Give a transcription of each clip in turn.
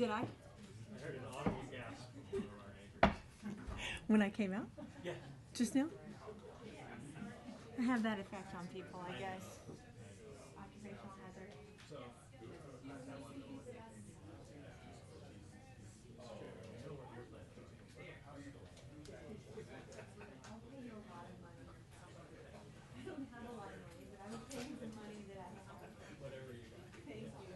Did I? I heard an audible gasp from one of our anchors. When I came out? Yeah. Just now? I have that effect on people, I guess. Occupational hazard. So, I don't have a lot of money, but I would pay you the money that I have. whatever you got. Thank you.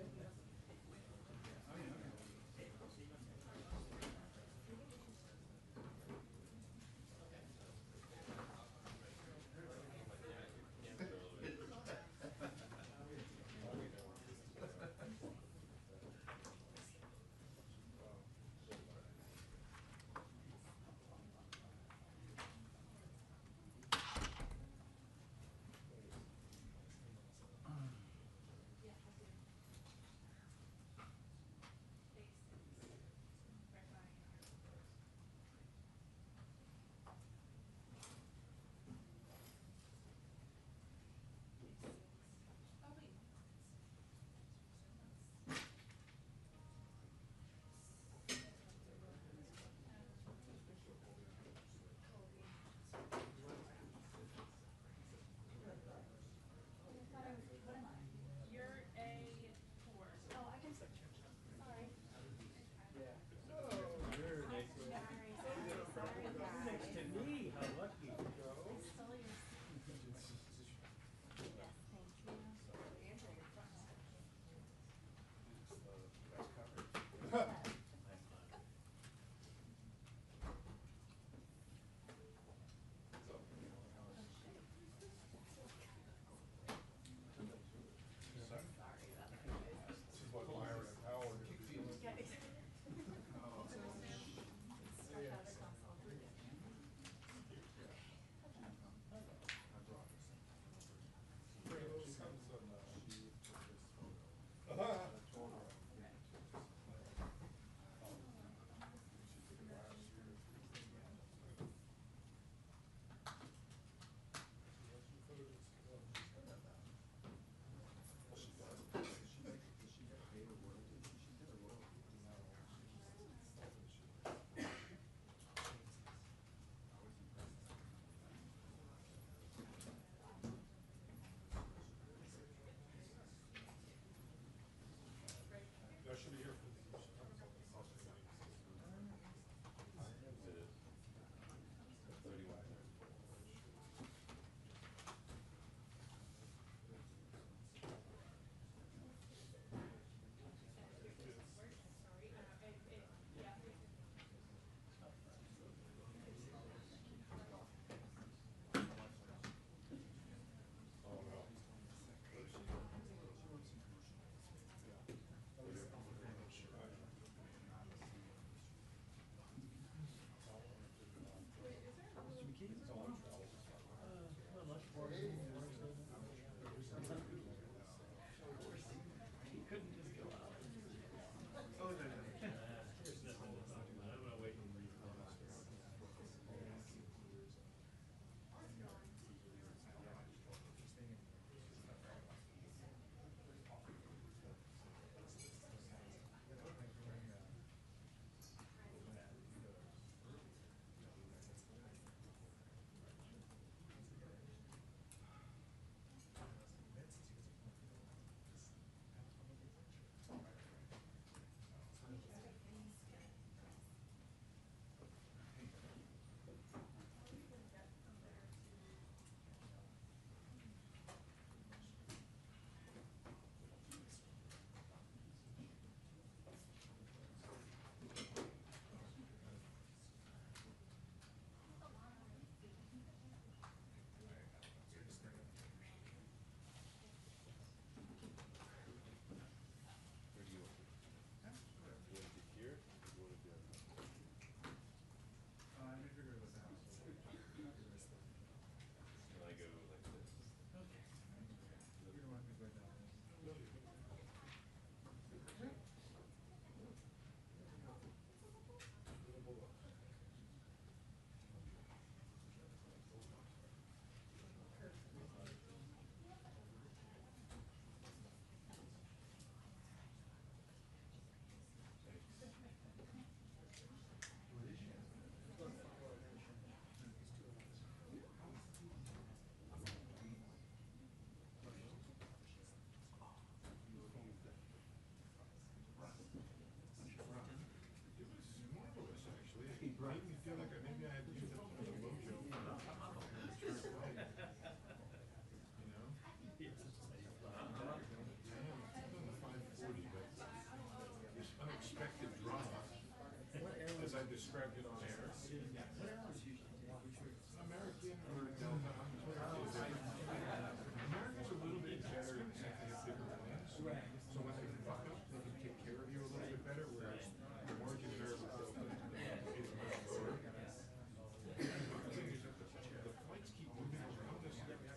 made me feel like maybe I had used up some of the mojo from the you know? I am on the 540, but this unexpected drama, as I described it on air, American or Delta, America's a little bit better in the sense they have different plans. So when they fuck up, they can take care of you a little bit better, whereas the margin of error with Delta is much lower. The thing is that the flights keep moving around us and everything.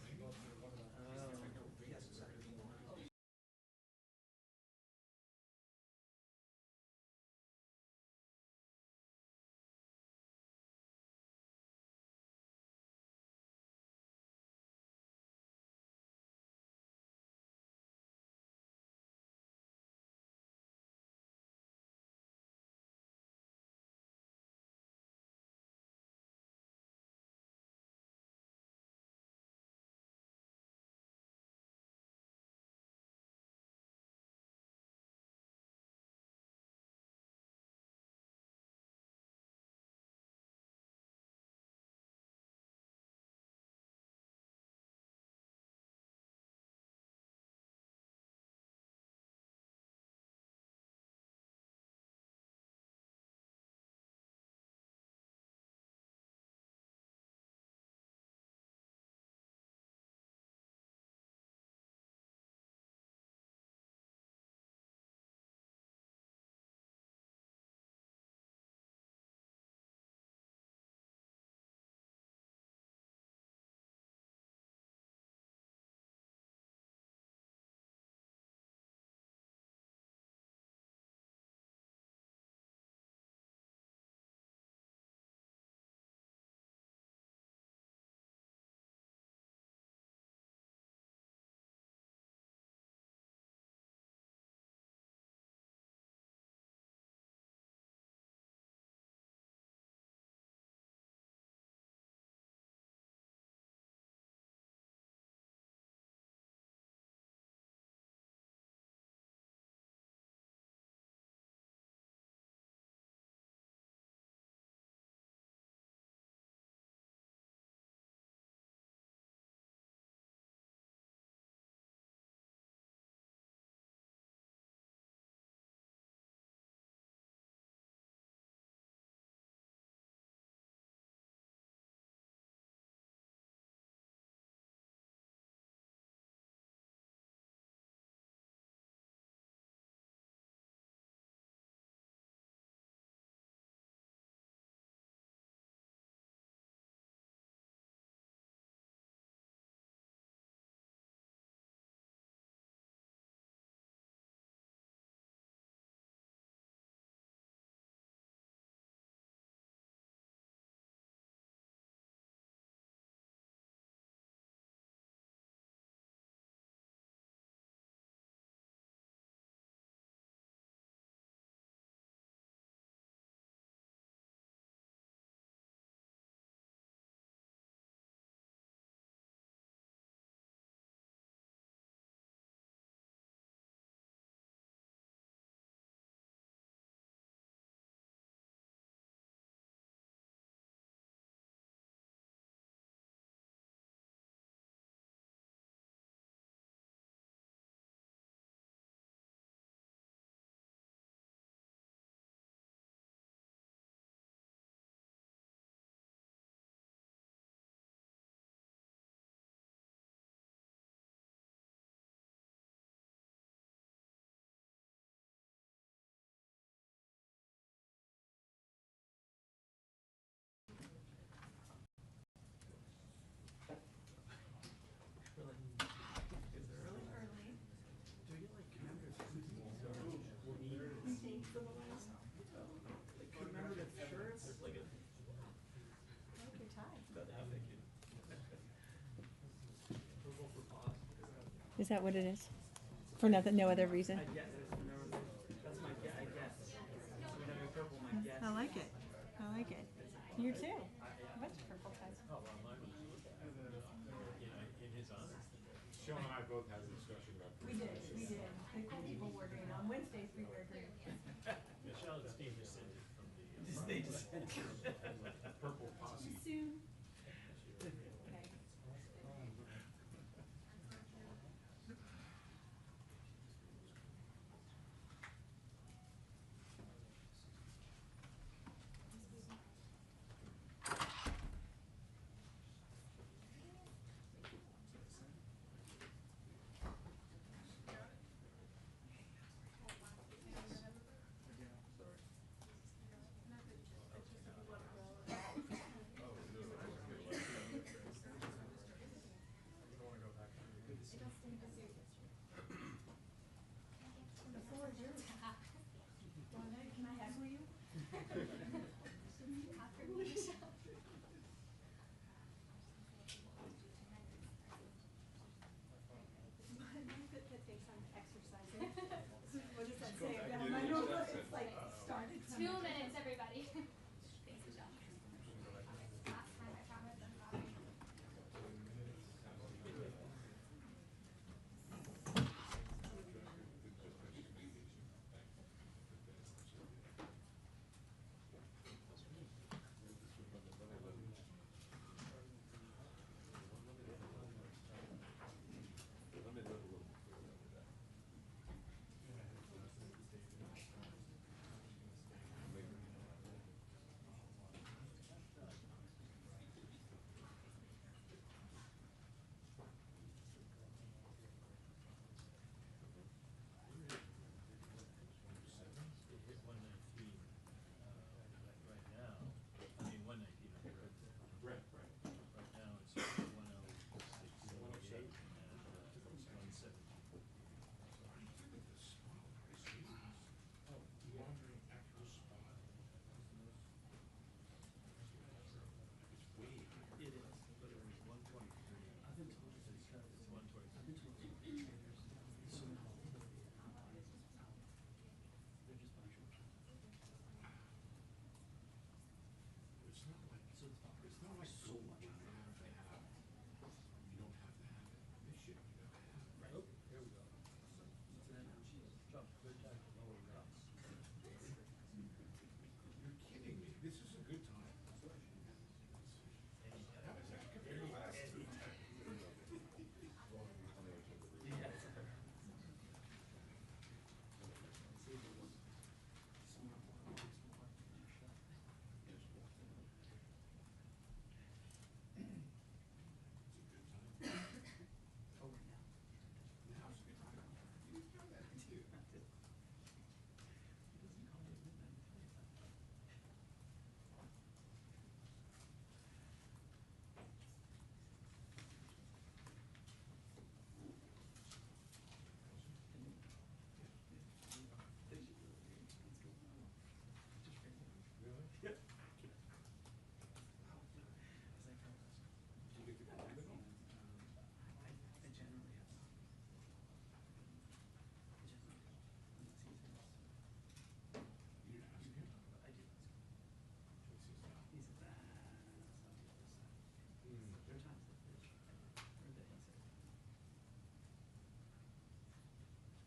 Is that what it is? For nothing, no other reason? I guess that's my guess. I guess. Whenever you purple, my guess. I like it. I like it. You too. A bunch of purple ties. Oh, well, mine was, in his honor. Sean and I both had a discussion about We did. The cool people wore green. On Wednesdays we wear green. Michelle and Steve descended from the. They just Purple posse. Soon. Okay. The floor is yours. Can I heckle you? That takes some exercising. What does that say? It's like started. 2 minutes, everybody. Thanks, Michelle. Last time I promise I'm not. Right, right. Right now, it's 106.08, and it's 117. Wandering actual spot. It's way higher. It is, but it was 123. I've been told it's 123. I've been told they're just buying short. It's not like, So it's not so much you have to have. You don't have to have it. This shit you gotta have. right. Oh, here we go. Trump, good time to lower rates. You're kidding me. This is a good time. How does that compare to last time? Now's a good time. You know that too. Really? Yeah. You get to go with them? I generally have not. You ask him? I do. What's his now? He says, that's not the other side. There are times that heard that he said. Maybe he's just making up his mind.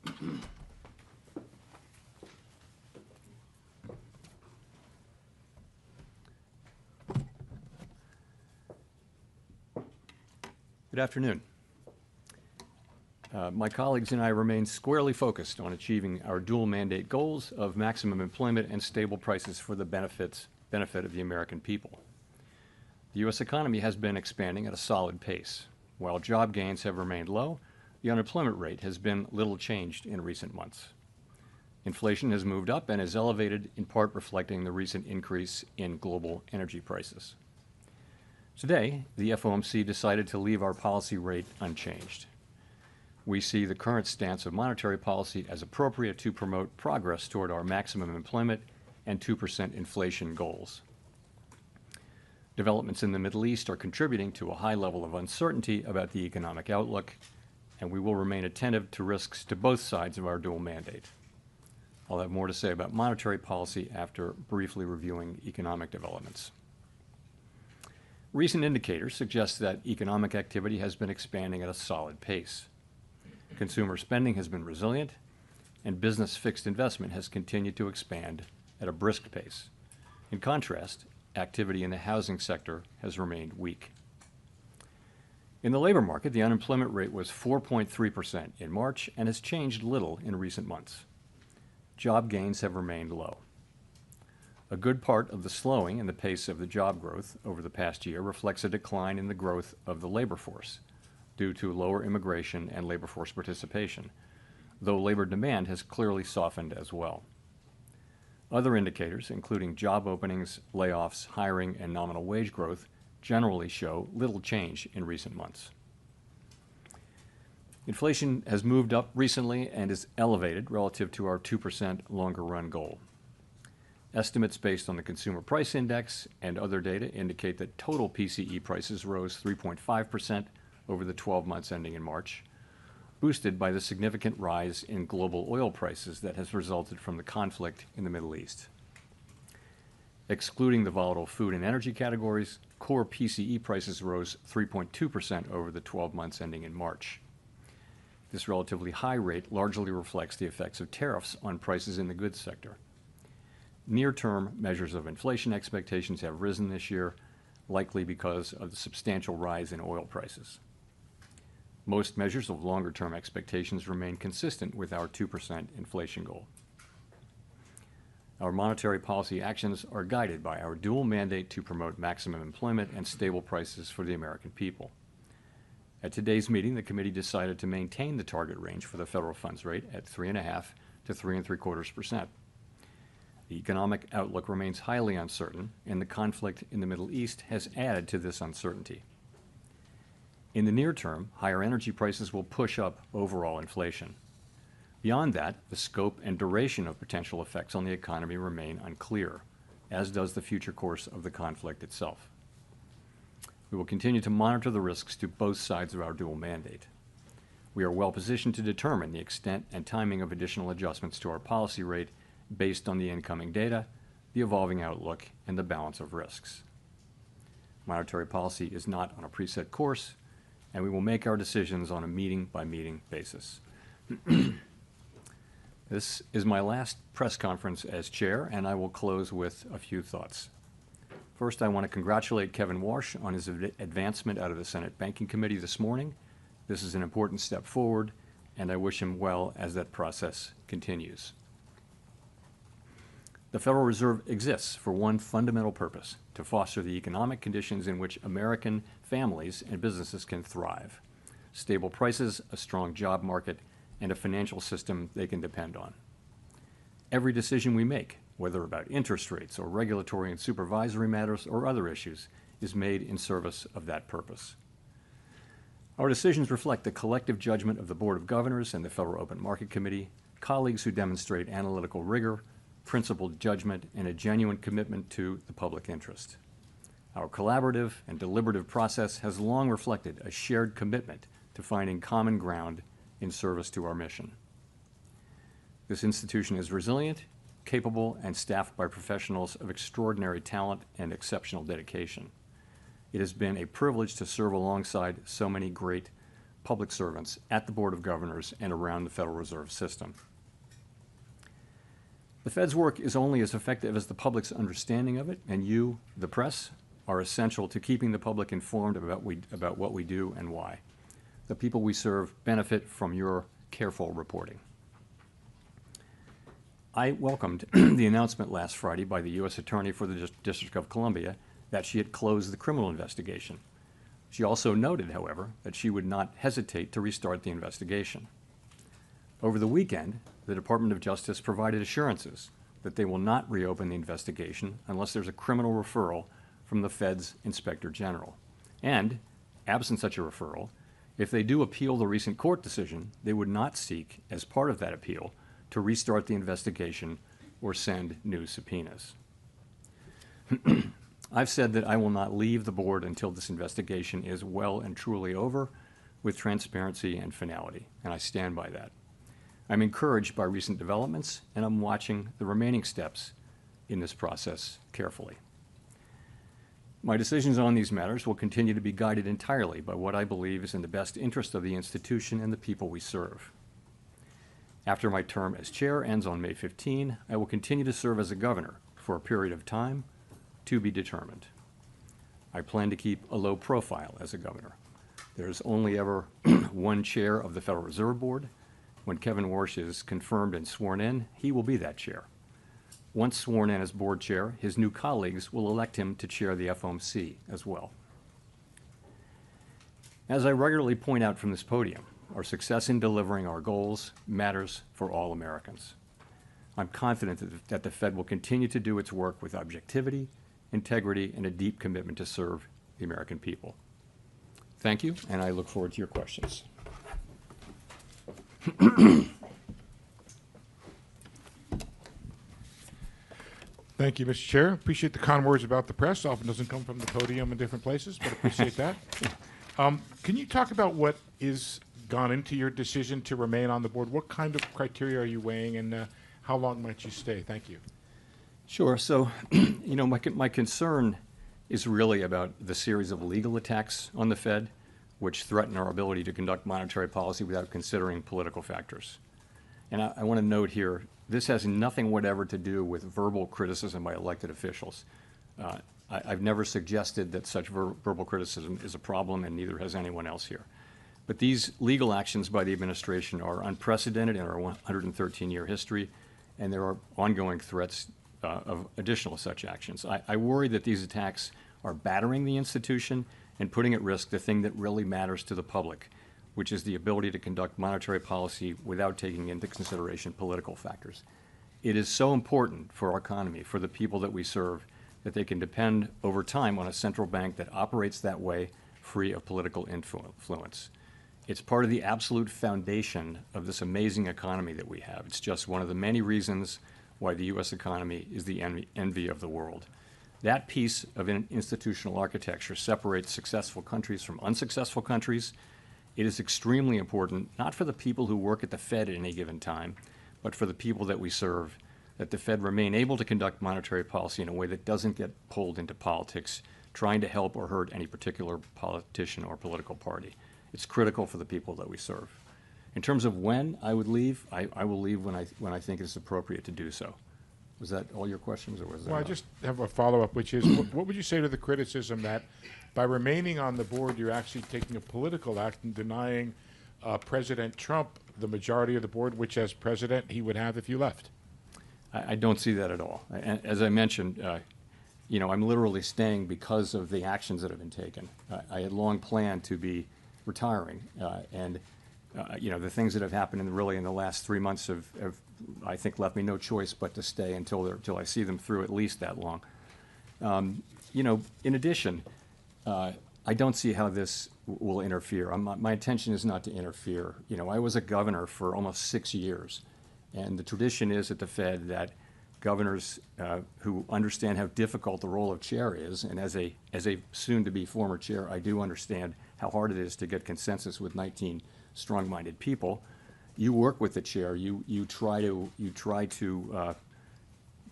He's Good afternoon. My colleagues and I remain squarely focused on achieving our dual mandate goals of maximum employment and stable prices for the benefit of the American people. The U.S. economy has been expanding at a solid pace. While job gains have remained low, the unemployment rate has been little changed in recent months. Inflation has moved up and is elevated, in part reflecting the recent increase in global energy prices. Today, the FOMC decided to leave our policy rate unchanged. We see the current stance of monetary policy as appropriate to promote progress toward our maximum employment and 2% inflation goals. Developments in the Middle East are contributing to a high level of uncertainty about the economic outlook, and we will remain attentive to risks to both sides of our dual mandate. I'll have more to say about monetary policy after briefly reviewing economic developments. Recent indicators suggest that economic activity has been expanding at a solid pace. Consumer spending has been resilient, and business fixed investment has continued to expand at a brisk pace. In contrast, activity in the housing sector has remained weak. In the labor market, the unemployment rate was 4.3% in March and has changed little in recent months. Job gains have remained low. A good part of the slowing in the pace of the job growth over the past year reflects a decline in the growth of the labor force due to lower immigration and labor force participation, though labor demand has clearly softened as well. Other indicators, including job openings, layoffs, hiring, and nominal wage growth, generally show little change in recent months. Inflation has moved up recently and is elevated relative to our 2% longer-run goal. Estimates based on the Consumer Price Index and other data indicate that total PCE prices rose 3.5% over the 12 months ending in March, boosted by the significant rise in global oil prices that has resulted from the conflict in the Middle East. Excluding the volatile food and energy categories, core PCE prices rose 3.2% over the 12 months ending in March. This relatively high rate largely reflects the effects of tariffs on prices in the goods sector. Near-term measures of inflation expectations have risen this year, likely because of the substantial rise in oil prices. Most measures of longer-term expectations remain consistent with our 2% inflation goal. Our monetary policy actions are guided by our dual mandate to promote maximum employment and stable prices for the American people. At today's meeting, the committee decided to maintain the target range for the federal funds rate at 3.5% to 3.75%. The economic outlook remains highly uncertain, and the conflict in the Middle East has added to this uncertainty. In the near term, higher energy prices will push up overall inflation. Beyond that, the scope and duration of potential effects on the economy remain unclear, as does the future course of the conflict itself. We will continue to monitor the risks to both sides of our dual mandate. We are well positioned to determine the extent and timing of additional adjustments to our policy rate based on the incoming data, the evolving outlook, and the balance of risks. Monetary policy is not on a preset course, and we will make our decisions on a meeting-by-meeting basis. This is my last press conference as chair, and I will close with a few thoughts. First, I want to congratulate Kevin Warsh on his advancement out of the Senate Banking Committee this morning. This is an important step forward, and I wish him well as that process continues. The Federal Reserve exists for one fundamental purpose: to foster the economic conditions in which American families and businesses can thrive. Stable prices, a strong job market, and a financial system they can depend on. Every decision we make, whether about interest rates or regulatory and supervisory matters or other issues, is made in service of that purpose. Our decisions reflect the collective judgment of the Board of Governors and the Federal Open Market Committee, colleagues who demonstrate analytical rigor, principled judgment, and a genuine commitment to the public interest. Our collaborative and deliberative process has long reflected a shared commitment to finding common ground in service to our mission. This institution is resilient, capable, and staffed by professionals of extraordinary talent and exceptional dedication. It has been a privilege to serve alongside so many great public servants at the Board of Governors and around the Federal Reserve System. The Fed's work is only as effective as the public's understanding of it, and you, the press, are essential to keeping the public informed about what we do and why. The people we serve benefit from your careful reporting. I welcomed the announcement last Friday by the U.S. Attorney for the District of Columbia that she had closed the criminal investigation. She also noted, however, that she would not hesitate to restart the investigation. Over the weekend, the Department of Justice provided assurances that they will not reopen the investigation unless there's a criminal referral from the Fed's Inspector General. And, absent such a referral, if they do appeal the recent court decision, they would not seek, as part of that appeal, to restart the investigation or send new subpoenas. I've said that I will not leave the board until this investigation is well and truly over with transparency and finality, and I stand by that. I'm encouraged by recent developments, and I'm watching the remaining steps in this process carefully. My decisions on these matters will continue to be guided entirely by what I believe is in the best interest of the institution and the people we serve. After my term as chair ends on May 15, I will continue to serve as a governor for a period of time to be determined. I plan to keep a low profile as a governor. There's only ever one chair of the Federal Reserve Board. When Kevin Warsh is confirmed and sworn in, he will be that chair. Once sworn in as board chair, his new colleagues will elect him to chair the FOMC as well. As I regularly point out from this podium, our success in delivering our goals matters for all Americans. I'm confident that the Fed will continue to do its work with objectivity, integrity, and a deep commitment to serve the American people. Thank you, and I look forward to your questions. Thank you, Mr. Chair. Appreciate the kind words about the press. Often doesn't come from the podium in different places, but appreciate that. Can you talk about what is gone into your decision to remain on the board? What kind of criteria are you weighing, and how long might you stay? Thank you. Sure. So, you know, my concern is really about the series of legal attacks on the Fed, which threaten our ability to conduct monetary policy without considering political factors. And I want to note here, this has nothing whatever to do with verbal criticism by elected officials. I've never suggested that such verbal criticism is a problem, and neither has anyone else here. But these legal actions by the administration are unprecedented in our 113-year history, and there are ongoing threats of additional such actions. I worry that these attacks are battering the institution and putting at risk the thing that really matters to the public, which is the ability to conduct monetary policy without taking into consideration political factors. It is so important for our economy, for the people that we serve, that they can depend over time on a central bank that operates that way, free of political influence. It's part of the absolute foundation of this amazing economy that we have. It's just one of the many reasons why the U.S. economy is the envy of the world. That piece of institutional architecture separates successful countries from unsuccessful countries. It is extremely important, not for the people who work at the Fed at any given time, but for the people that we serve, that the Fed remain able to conduct monetary policy in a way that doesn't get pulled into politics, trying to help or hurt any particular politician or political party. It's critical for the people that we serve. In terms of when I would leave, I will leave when I think it's appropriate to do so. Was that all your questions, or was there? Well, I just have a follow-up, which is, what would you say to the criticism that by remaining on the board, you're actually taking a political act and denying President Trump the majority of the board, which as president he would have if you left? I don't see that at all. As I mentioned, you know, I'm literally staying because of the actions that have been taken. I had long planned to be retiring, and you know, the things that have happened in the last 3 months have I think left me no choice but to stay until I see them through at least that long. You know, in addition, I don't see how this will interfere. My intention is not to interfere. You know, I was a governor for almost 6 years, and the tradition is at the Fed that governors who understand how difficult the role of chair is, and as a soon-to-be former chair, I do understand how hard it is to get consensus with 19 strong-minded people. You work with the chair. You try to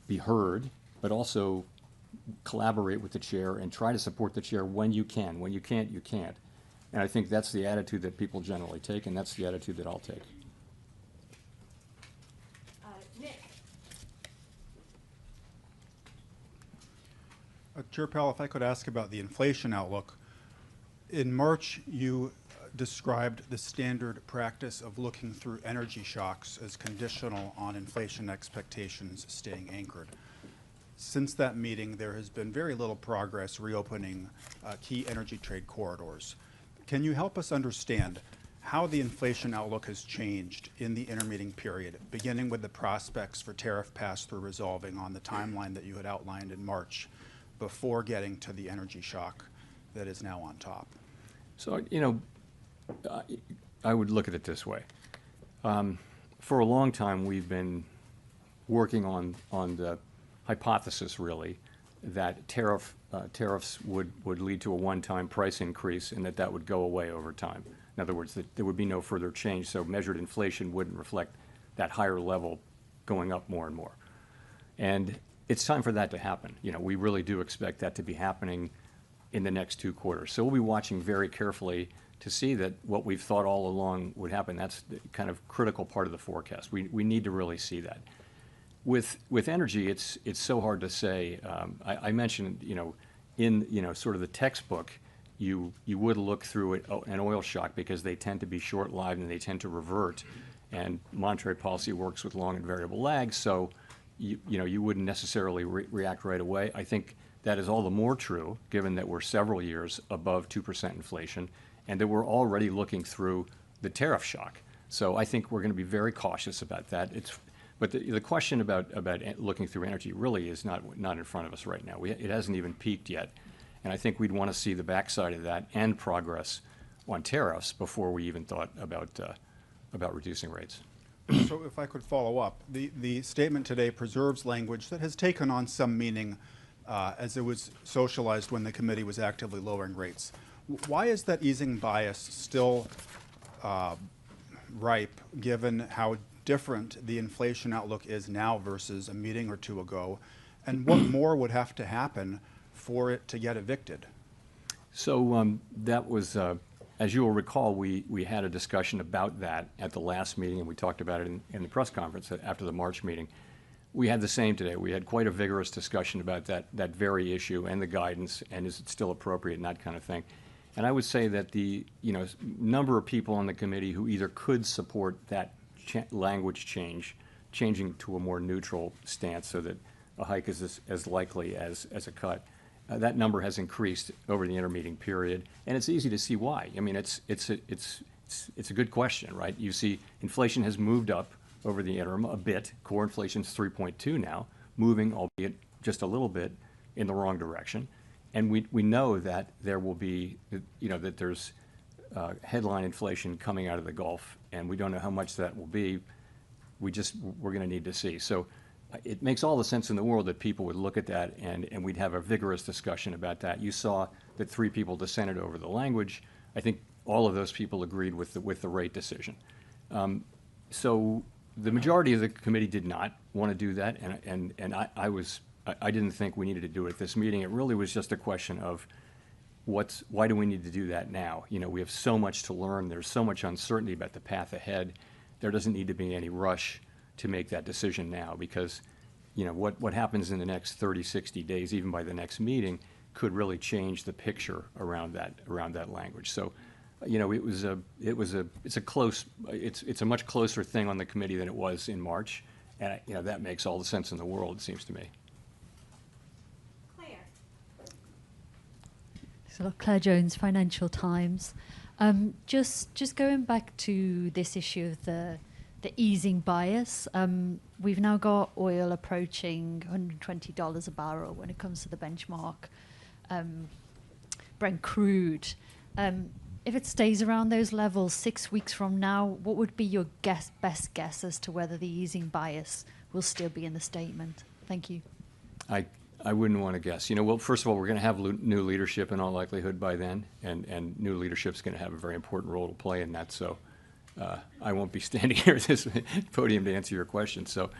be heard, but also collaborate with the chair and try to support the chair when you can. When you can't, you can't. And I think that's the attitude that people generally take, and that's the attitude that I'll take. Nick. Chair Powell, if I could ask about the inflation outlook. In March, you described the standard practice of looking through energy shocks as conditional on inflation expectations staying anchored. Since that meeting, there has been very little progress reopening key energy trade corridors. Can you help us understand how the inflation outlook has changed in the intermeeting period, beginning with the prospects for tariff pass-through resolving on the timeline that you had outlined in March, before getting to the energy shock that is now on top? So, you know, I would look at it this way. For a long time, we've been working on the hypothesis, really, that tariffs would lead to a one-time price increase and that would go away over time. In other words, that there would be no further change, so measured inflation wouldn't reflect that higher level going up more and more. And it's time for that to happen. You know, we really do expect that to be happening in the next 2 quarters. So we'll be watching very carefully to see that what we've thought all along would happen. That's the kind of critical part of the forecast. We need to really see that. With energy, it's so hard to say. I mentioned, you know, in, you know, sort of the textbook, you would look through an oil shock because they tend to be short-lived and they tend to revert. And monetary policy works with long and variable lags, so you know, you wouldn't necessarily react right away. I think that is all the more true given that we're several years above 2% inflation and that we're already looking through the tariff shock. So I think we're going to be very cautious about that. But the question about looking through energy really is not in front of us right now. It hasn't even peaked yet. And I think we'd want to see the backside of that and progress on tariffs before we even thought about reducing rates. So if I could follow up, the statement today preserves language that has taken on some meaning as it was socialized when the committee was actively lowering rates. Why is that easing bias still ripe, given how different the inflation outlook is now versus a meeting or two ago? And what more would have to happen for it to get evicted? So that was, as you will recall, we had a discussion about that at the last meeting, and we talked about it in the press conference after the March meeting. We had the same today. We had quite a vigorous discussion about that very issue and the guidance, and is it still appropriate and that kind of thing. And I would say that the number of people on the committee who either could support that language changing to a more neutral stance so that a hike is as likely as a cut, that number has increased over the intermeeting period, and it's easy to see why. I mean, it's a good question, right? You see, inflation has moved up over the interim a bit. Core inflation's 3.2 now, moving, albeit just a little bit, in the wrong direction. And we know that there will be, that there's headline inflation coming out of the Gulf, and we don't know how much that will be. We're going to need to see. So it makes all the sense in the world that people would look at that and we'd have a vigorous discussion about that. You saw that 3 people dissented over the language. I think all of those people agreed with the rate decision. So the majority of the committee did not want to do that, and I didn't think we needed to do it at this meeting. It really was just a question of why do we need to do that now? You know, we have so much to learn. There's so much uncertainty about the path ahead. There doesn't need to be any rush to make that decision now, because, what happens in the next 30, 60 days, even by the next meeting, could really change the picture around that language. So, it's a much closer thing on the committee than it was in March, and that makes all the sense in the world, it seems to me. So Claire Jones, Financial Times. Just going back to this issue of the easing bias, we've now got oil approaching $120 a barrel when it comes to the benchmark Brent crude. If it stays around those levels 6 weeks from now, what would be your best guess as to whether the easing bias will still be in the statement? Thank you. I wouldn't want to guess. Well, first of all, we're going to have new leadership in all likelihood by then, and new leadership's going to have a very important role to play in that. So I won't be standing here at this podium to answer your question. So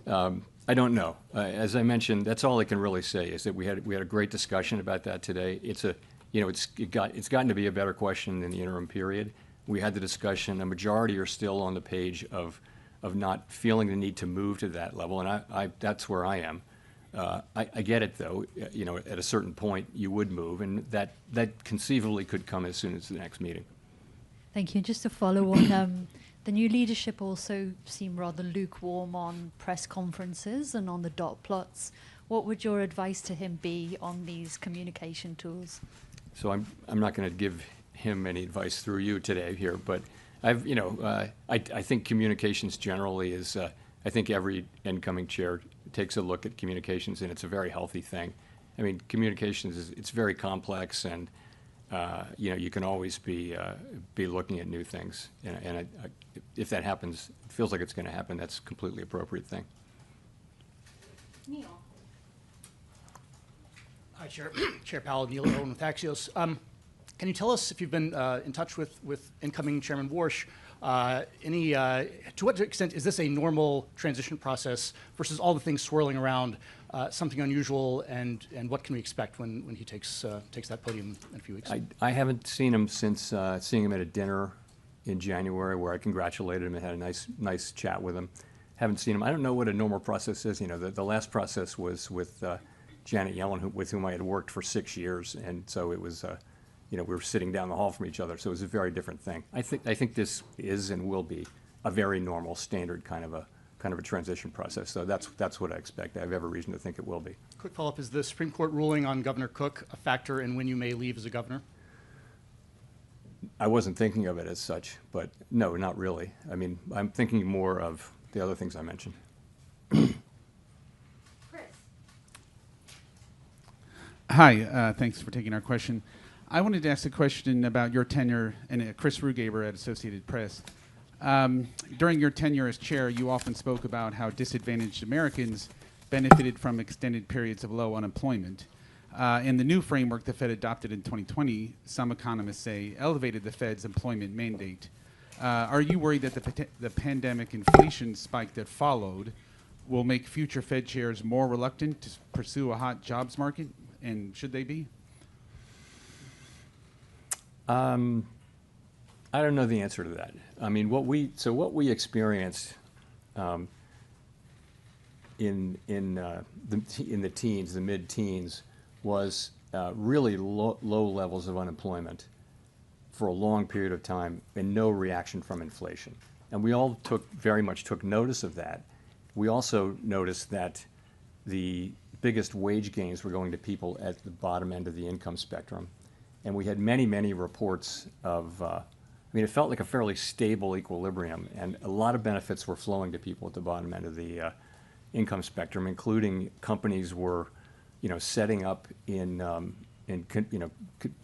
I don't know. As I mentioned, that's all I can really say is that we had a great discussion about that today. It's gotten to be a better question in the interim period. We had the discussion. A majority are still on the page of not feeling the need to move to that level, and that's where I am. I get it, though. At a certain point, you would move, and that conceivably could come as soon as the next meeting. Thank you. Just to follow on, the new leadership also seemed rather lukewarm on press conferences and on the dot plots. What would your advice to him be on these communication tools? So I'm not going to give him any advice through you today here, but I think communications generally is. I think every incoming chair takes a look at communications, and it's a very healthy thing. I mean, communications it's very complex, and you can always be looking at new things. And if that happens, it feels like it's going to happen. That's a completely appropriate thing. Neil. Hi, Chair Powell, Neil Owen with Axios. Can you tell us if you've been in touch with incoming Chairman Warsh? To what extent is this a normal transition process versus all the things swirling around, something unusual, and what can we expect when he takes that podium in a few weeks? I haven't seen him since seeing him at a dinner in January where I congratulated him and had a nice chat with him. Haven't seen him. I don't know what a normal process is. You know, the last process was with Janet Yellen, with whom I had worked for 6 years, and so it was, we were sitting down the hall from each other, so it was a very different thing. I think this is and will be a very normal, standard kind of a transition process. So that's what I expect. I have every reason to think it will be. Quick follow-up: is the Supreme Court ruling on Governor Cook a factor in when you may leave as a governor? I wasn't thinking of it as such, but no, not really. I mean, I'm thinking more of the other things I mentioned. Chris. Hi, thanks for taking our question. I wanted to ask a question about your tenure, and Chris Rugaber at Associated Press. During your tenure as chair, you often spoke about how disadvantaged Americans benefited from extended periods of low unemployment. In the new framework the Fed adopted in 2020, some economists say elevated the Fed's employment mandate. Are you worried that the pandemic inflation spike that followed will make future Fed chairs more reluctant to pursue a hot jobs market? And should they be? I don't know the answer to that. I mean, what we experienced in the teens, the mid-teens, was really low levels of unemployment for a long period of time and no reaction from inflation. And we all very much took notice of that. We also noticed that the biggest wage gains were going to people at the bottom end of the income spectrum. And we had many reports of, it felt like a fairly stable equilibrium, and a lot of benefits were flowing to people at the bottom end of the income spectrum, including companies were, setting up in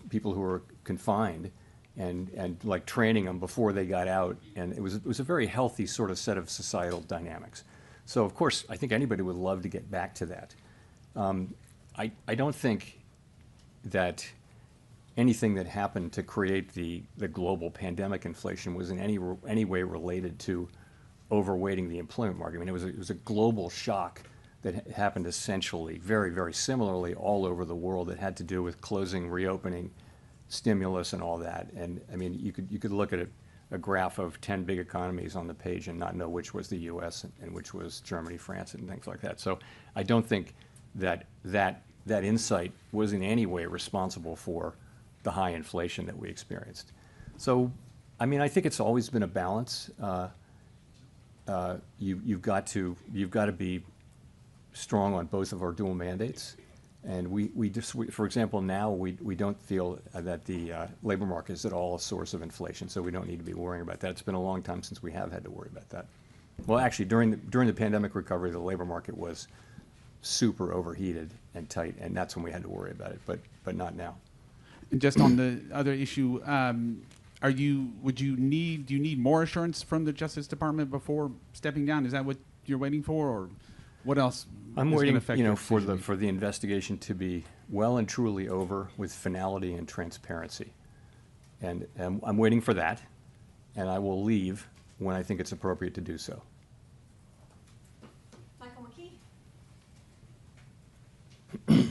people who were confined and like training them before they got out, and it was a very healthy sort of set of societal dynamics. So of course, I think anybody would love to get back to that. I don't think that anything that happened to create the global pandemic inflation was in any way related to overweighting the employment market. I mean, it was a global shock that happened essentially very similarly all over the world. It had to do with closing, reopening, stimulus, and all that. And I mean, you could look at a graph of 10 big economies on the page and not know which was the U.S. and which was Germany, France, and things like that. So I don't think that insight was in any way responsible for the high inflation that we experienced. So, I mean, I think it's always been a balance. You've got to be strong on both of our dual mandates, and we for example, now we don't feel that the labor market is at all a source of inflation, so we don't need to be worrying about that. It's been a long time since we have had to worry about that. Well, actually, during the pandemic recovery, the labor market was super overheated and tight, and that's when we had to worry about it, but not now. And just on the other issue, do you need more assurance from the Justice Department before stepping down? Is that what you're waiting for, or what else? I'm waiting, for the investigation to be well and truly over with finality and transparency, and I'm waiting for that, and I will leave when I think it's appropriate to do so. Michael McKee.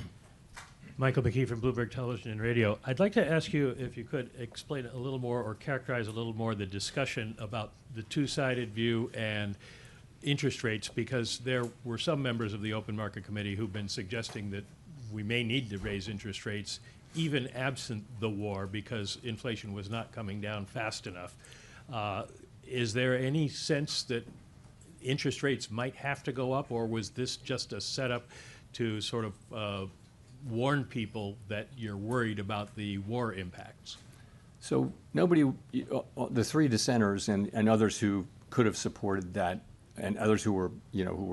Michael McKee from Bloomberg Television and Radio. I'd like to ask you if you could explain a little more or characterize a little more the discussion about the two-sided view and interest rates, because there were some members of the Open Market Committee who've been suggesting that we may need to raise interest rates even absent the war because inflation was not coming down fast enough. Is there any sense that interest rates might have to go up, or was this just a setup to sort of warn people that you're worried about the war impacts? So nobody, the three dissenters and others who could have supported that, and others who were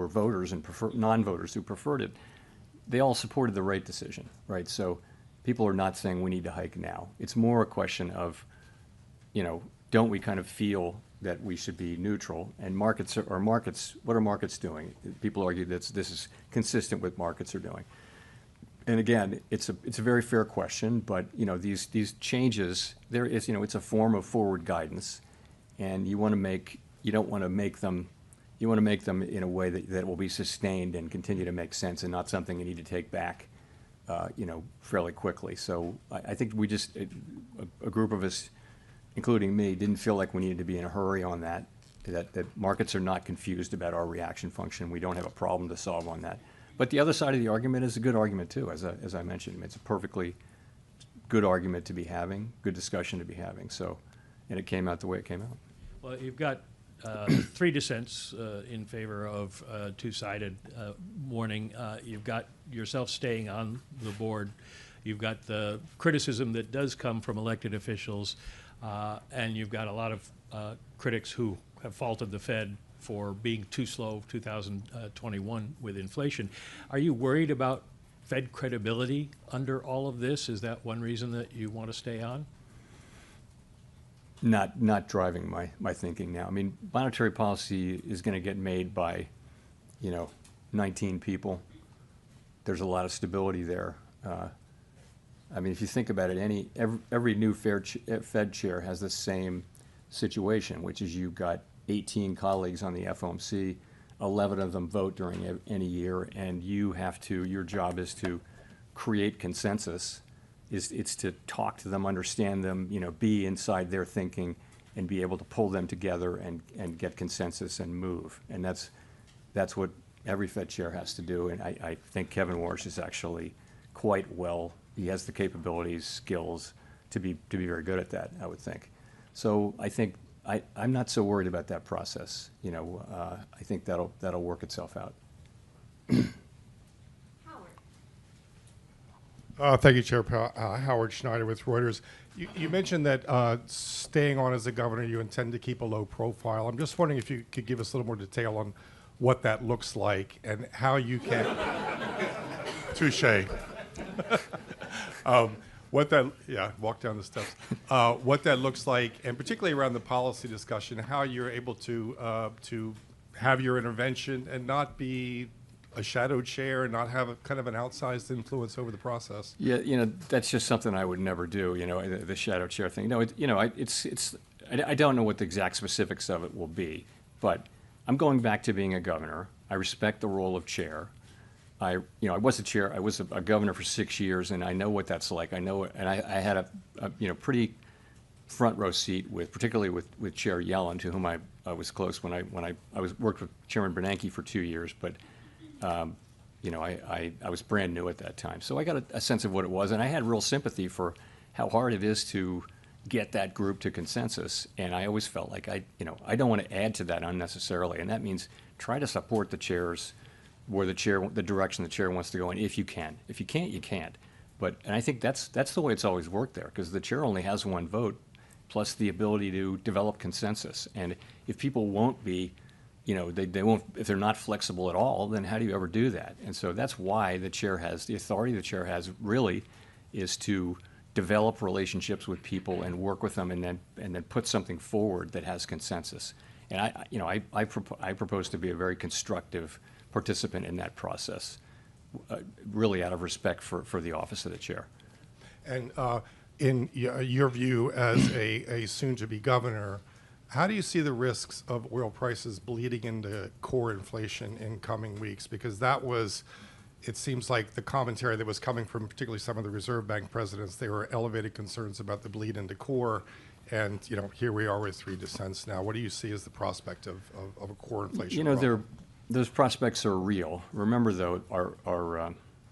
voters and non-voters who preferred it, they all supported the rate decision, right? So people are not saying we need to hike now. It's more a question of, don't we kind of feel that we should be neutral, and markets are markets. What are markets doing? People argue that this is consistent with markets are doing. And again, it's a very fair question, but these changes, there is it's a form of forward guidance, and you don't want to make them in a way that will be sustained and continue to make sense, and not something you need to take back fairly quickly. So I think we just a group of us, including me, didn't feel like we needed to be in a hurry on that markets are not confused about our reaction function. We don't have a problem to solve on that. But the other side of the argument is a good argument too, as I mentioned. It's a perfectly good argument to be having, good discussion to be having. So, and it came out the way it came out. Well, you've got 3 dissents in favor of two-sided warning. You've got yourself staying on the board. You've got the criticism that does come from elected officials, and you've got a lot of critics who have faulted the Fed for being too slow 2021 with inflation. Are you worried about Fed credibility under all of this? Is that one reason that you want to stay on? Not driving my thinking now. I mean, monetary policy is going to get made by, 19 people. There's a lot of stability there. I mean, if you think about it, every new Fed chair has the same situation, which is you've got 18 colleagues on the FOMC, 11 of them vote during any year, and your job is to create consensus. It's to talk to them, understand them, be inside their thinking, and be able to pull them together and get consensus and move. And that's what every Fed chair has to do. And I think Kevin Warsh is actually quite well. He has the capabilities, skills to be very good at that, I would think. So I think I'm not so worried about that process. I think that'll work itself out. Thank you, Chair Powell. Howard Schneider with Reuters. You mentioned that staying on as a governor, you intend to keep a low profile. I'm just wondering if you could give us a little more detail on what that looks like and how you can. Touche. Walk down the steps. What that looks like, and particularly around the policy discussion, how you're able to have your intervention and not be a shadow chair and not have a kind of an outsized influence over the process. Yeah, that's just something I would never do. The shadow chair thing. No, I don't know what the exact specifics of it will be, but I'm going back to being a governor. I respect the role of chair. I was a chair. I was a governor for 6 years, and I know what that's like. I know, and I had a pretty front row seat particularly with Chair Yellen, to whom I was close when I worked with Chairman Bernanke for 2 years, but. I was brand new at that time. So I got a sense of what it was, and I had real sympathy for how hard it is to get that group to consensus. And I always felt like I don't want to add to that unnecessarily. And that means try to support the chairs where the direction the chair wants to go in if you can. If you can't, you can't. And I think that's the way it's always worked there, because the chair only has one vote plus the ability to develop consensus. And if people won't be they won't, if they're not flexible at all, then how do you ever do that? And so that's why the authority the chair has really is to develop relationships with people and work with them, and then put something forward that has consensus. And I propose to be a very constructive participant in that process, really out of respect for the office of the chair. And in your view as a soon-to-be governor, how do you see the risks of oil prices bleeding into core inflation in coming weeks? Because it seems like the commentary that was coming from particularly some of the Reserve Bank presidents, they were elevated concerns about the bleed into core. And, here we are with 3 dissents now. What do you see as the prospect of a core inflation problem? Those prospects are real. Remember, though,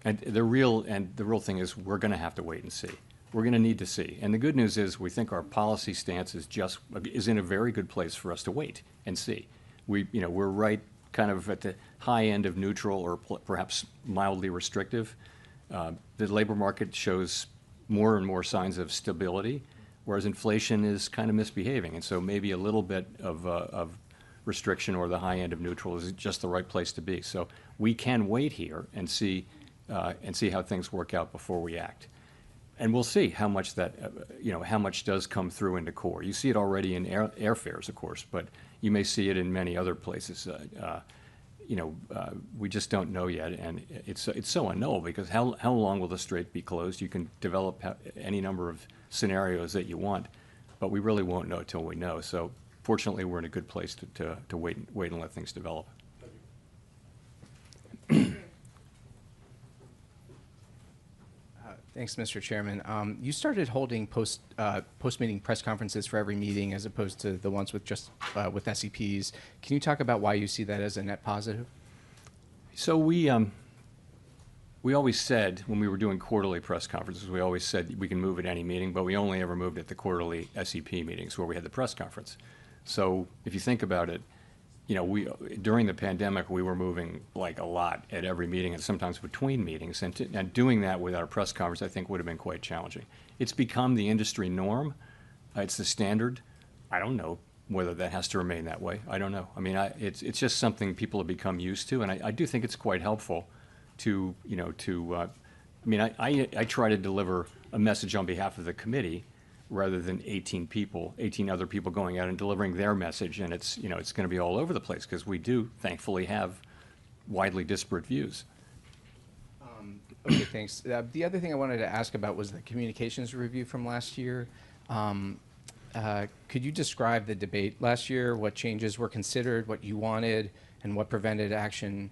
and they're real, and the real thing is we're going to have to wait and see. We're going to need to see. And the good news is we think our policy stance is in a very good place for us to wait and see. We're right kind of at the high end of neutral or perhaps mildly restrictive. The labor market shows more and more signs of stability, whereas inflation is kind of misbehaving. And so maybe a little bit of restriction or the high end of neutral is just the right place to be. So we can wait here and see how things work out before we act. And we'll see how much that, how much does come through into core. You see it already in airfares, of course, but you may see it in many other places. We just don't know yet, and it's so unknowable because how long will the strait be closed? You can develop any number of scenarios that you want, but we really won't know till we know. So fortunately, we're in a good place to wait and let things develop. Thanks, Mr. Chairman. You started holding post-meeting press conferences for every meeting as opposed to the ones with just with SEPs. Can you talk about why you see that as a net positive? So we always said when we were doing quarterly press conferences, we always said we can move at any meeting, but we only ever moved at the quarterly SEP meetings where we had the press conference. So if you think about it, during the pandemic, we were moving like a lot at every meeting and sometimes between meetings. And doing that with our press conference, I think, would have been quite challenging. It's become the industry norm. It's the standard. I don't know whether that has to remain that way. I don't know. I mean, it's just something people have become used to. And I do think it's quite helpful to, I try to deliver a message on behalf of the committee rather than 18 other people going out and delivering their message, and it's going to be all over the place because we do, thankfully, have widely disparate views. Okay, thanks. The other thing I wanted to ask about was the communications review from last year. Could you describe the debate last year, what changes were considered, what you wanted, and what prevented action,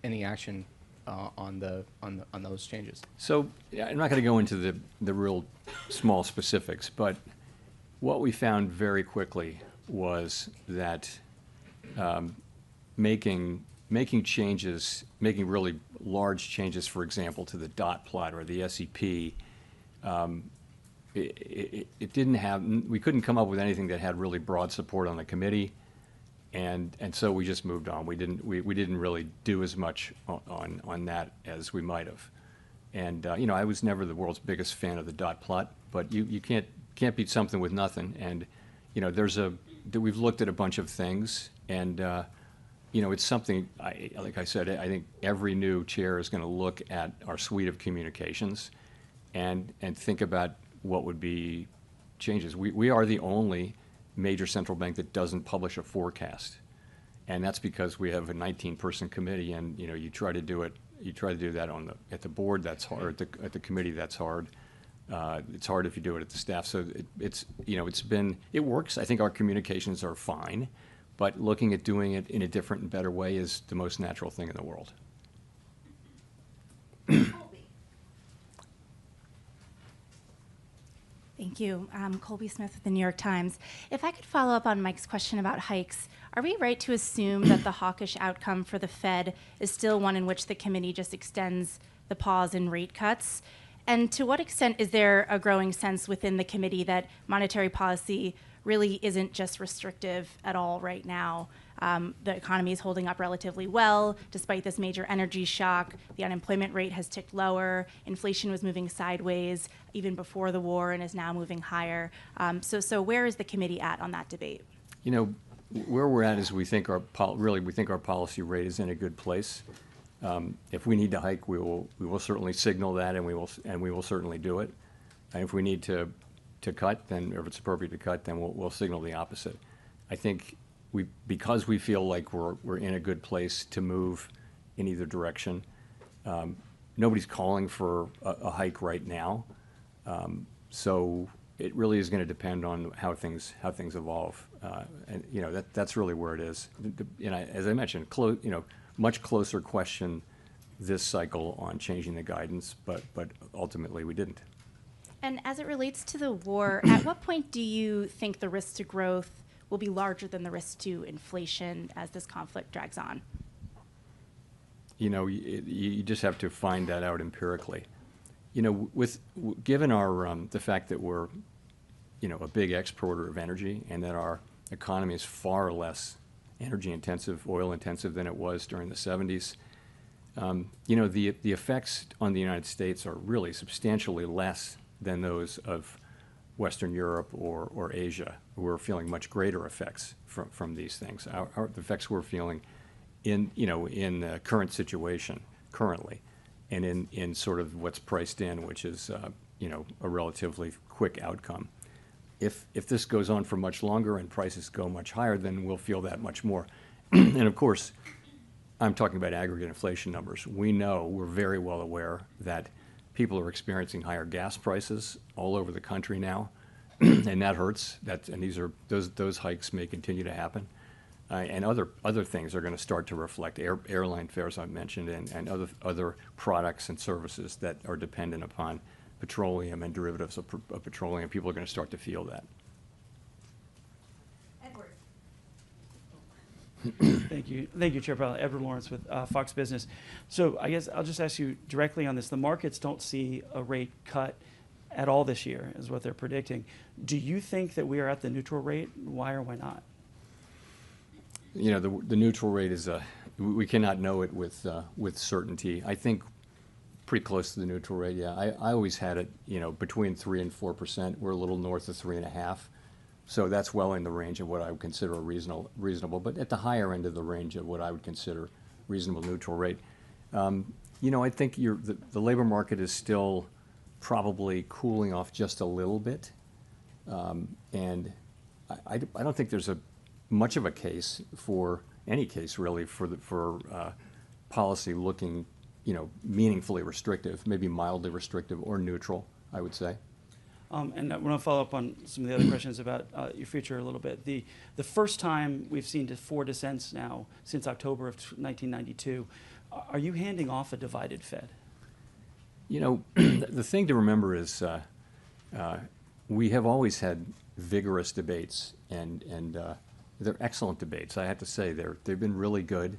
any action on those changes? So I'm not going to go into the real small specifics, but what we found very quickly was that making changes, making really large changes, for example, to the dot plot or the SEP, it didn't have, we couldn't come up with anything that had really broad support on the committee. And so we just moved on. We didn't really do as much on that as we might have. And I was never the world's biggest fan of the dot plot, but you can't beat something with nothing. And we've looked at a bunch of things, and it's something. Like I said, I think every new chair is going to look at our suite of communications, and think about what would be changes. We are the only major central bank that doesn't publish a forecast, and that's because we have a 19-person committee, and you try to do that at the board. That's hard. At the committee, that's hard. It's hard if you do it at the staff. So it works. I think our communications are fine, but looking at doing it in a different and better way is the most natural thing in the world. Thank you. Colby Smith with the New York Times. If I could follow up on Mike's question about hikes, are we right to assume that the hawkish outcome for the Fed is still one in which the committee just extends the pause in rate cuts? And to what extent is there a growing sense within the committee that monetary policy really isn't just restrictive at all right now? The economy is holding up relatively well despite this major energy shock. The unemployment rate has ticked lower. Inflation was moving sideways even before the war and is now moving higher. So where is the committee at on that debate? Where we're at is we think our policy rate is in a good place. If we need to hike, we will certainly signal that, and we will certainly do it. And if we need to cut, then, or if it's appropriate to cut, then we'll signal the opposite. I think because we feel like we're in a good place to move in either direction. Nobody's calling for a hike right now, so it really is going to depend on how things evolve, and that's really where it is. As I mentioned, much closer question this cycle on changing the guidance, but ultimately we didn't. And as it relates to the war, at what point do you think the risk to growth will be larger than the risk to inflation as this conflict drags on? You just have to find that out empirically. Given our the fact that we're a big exporter of energy, and that our economy is far less energy intensive, oil intensive than it was during the 70s. The effects on the United States are really substantially less than those of Western Europe or Asia, who are feeling much greater effects from these things. The effects we're feeling in the current situation currently, and in sort of what's priced in, which is a relatively quick outcome. If this goes on for much longer and prices go much higher, then we'll feel that much more. And of course, I'm talking about aggregate inflation numbers. We're very well aware that people are experiencing higher gas prices all over the country now, and that hurts. And those hikes may continue to happen, and other things are going to start to reflect airline fares I mentioned, and other products and services that are dependent upon petroleum and derivatives of petroleum. People are going to start to feel that. Edward. Thank you, Chair Powell. Edward Lawrence with Fox Business. So I guess I'll just ask you directly on this. The markets don't see a rate cut at all this year, is what they're predicting. Do you think that we are at the neutral rate? Why or why not? The neutral rate is we cannot know it with certainty. I think pretty close to the neutral rate. Yeah, I always had it between 3% and 4%. We're a little north of 3.5%. So that's well in the range of what I would consider a reasonable, but at the higher end of the range of what I would consider reasonable neutral rate. I think the labor market is still probably cooling off just a little bit, and I don't think there's much of a case for any case really for policy looking meaningfully restrictive, maybe mildly restrictive or neutral, I would say. And I want to follow up on some of the other questions about your future a little bit. The first time we've seen 4 dissents now since October of 1992. Are you handing off a divided Fed? The thing to remember is we have always had vigorous debates, and they're excellent debates. I have to say they've been really good,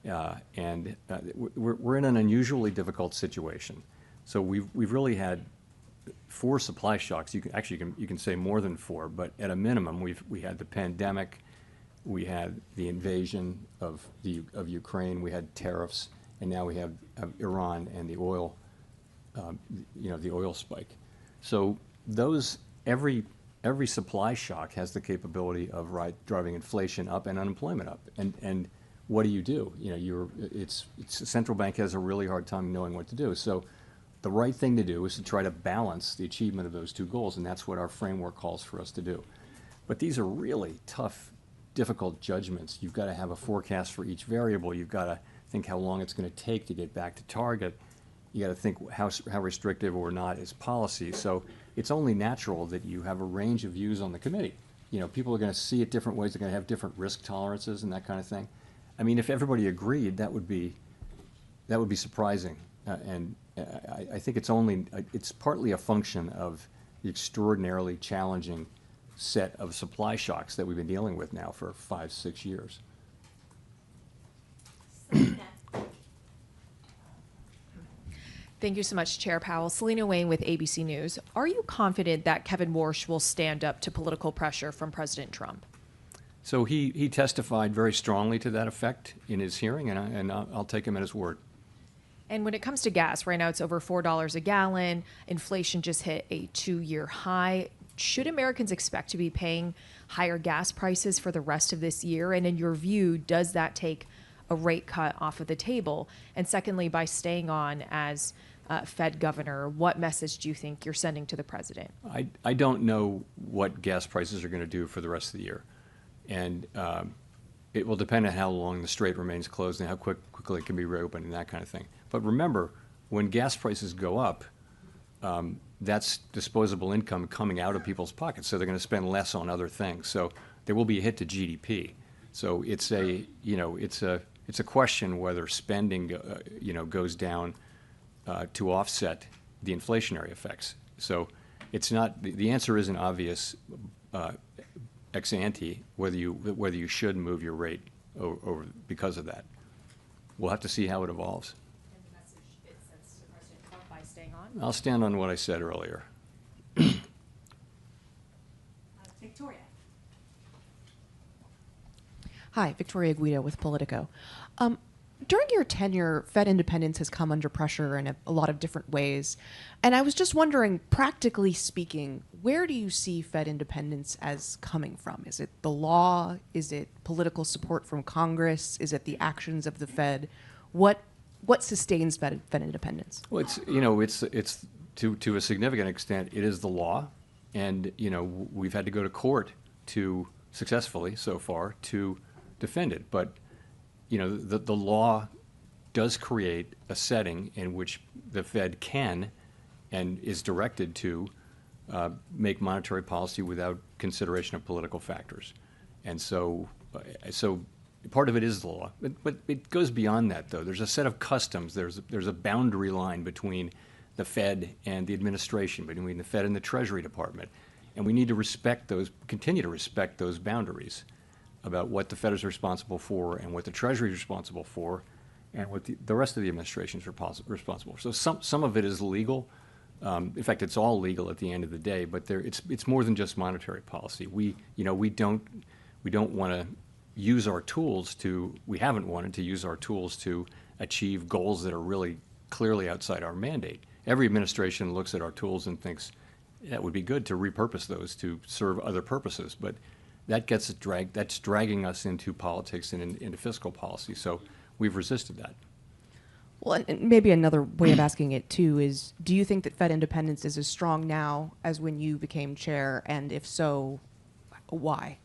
and we're in an unusually difficult situation. So we've really had 4 supply shocks. You can say more than 4, but at a minimum, we had the pandemic, we had the invasion of Ukraine, we had tariffs, and now we have Iran and the oil, the oil spike. So every supply shock has the capability of driving inflation up and unemployment up. And what do? The central bank has a really hard time knowing what to do. So the right thing to do is to try to balance the achievement of those 2 goals, and that's what our framework calls for us to do. But these are really tough, difficult judgments. You've got to have a forecast for each variable. You've got to think how long it's going to take to get back to target. You got to think how restrictive or not is policy. So it's only natural that you have a range of views on the committee. People are going to see it different ways. They're going to have different risk tolerances and that kind of thing. I mean, if everybody agreed, that would be surprising. And I think it's partly a function of the extraordinarily challenging set of supply shocks that we've been dealing with now for 5-6 years. Thank you so much, Chair Powell. Selena Wayne with ABC News. Are you confident that Kevin Warsh will stand up to political pressure from President Trump? So he testified very strongly to that effect in his hearing, and I'll take him at his word. And when it comes to gas, right now it's over $4 a gallon. Inflation just hit a 2-year high. Should Americans expect to be paying higher gas prices for the rest of this year? And in your view, does that take a rate cut off of the table? And secondly, by staying on as Fed governor, what message do you think you're sending to the president? I don't know what gas prices are going to do for the rest of the year. And it will depend on how long the strait remains closed and how quickly it can be reopened and that kind of thing. But remember, when gas prices go up, that's disposable income coming out of people's pockets. So they're going to spend less on other things. So there will be a hit to GDP. So it's a question whether spending goes down to offset the inflationary effects. So it's not the answer isn't obvious ex ante whether you should move your rate over because of that. We'll have to see how it evolves. And the message it sends to President Trump by staying on? I'll stand on what I said earlier. Victoria. Hi, Victoria Guido with Politico. During your tenure, Fed independence has come under pressure in a lot of different ways. And I was just wondering, practically speaking, where do you see Fed independence as coming from? Is it the law? Is it political support from Congress? Is it the actions of the Fed? What sustains Fed independence? Well, it's to a significant extent, it is the law, and we've had to go to court to successfully so far to defend it. But the law does create a setting in which the Fed can and is directed to make monetary policy without consideration of political factors. And so part of it is the law. But it goes beyond that, though. There's a set of customs. There's a boundary line between the Fed and the administration, between the Fed and the Treasury Department. And we need to continue to respect those boundaries about what the Fed is responsible for and what the Treasury is responsible for and what the rest of the administration is responsible for. So some of it is legal. In fact, it's all legal at the end of the day, but it's more than just monetary policy. We don't want to use our tools we haven't wanted to use our tools to achieve goals that are really clearly outside our mandate. Every administration looks at our tools and thinks, that would be good to repurpose those to serve other purposes, but that's dragging us into politics and into fiscal policy. So we've resisted that. Well, and maybe another way of asking it too is, do you think that Fed independence is as strong now as when you became chair? And if so, why?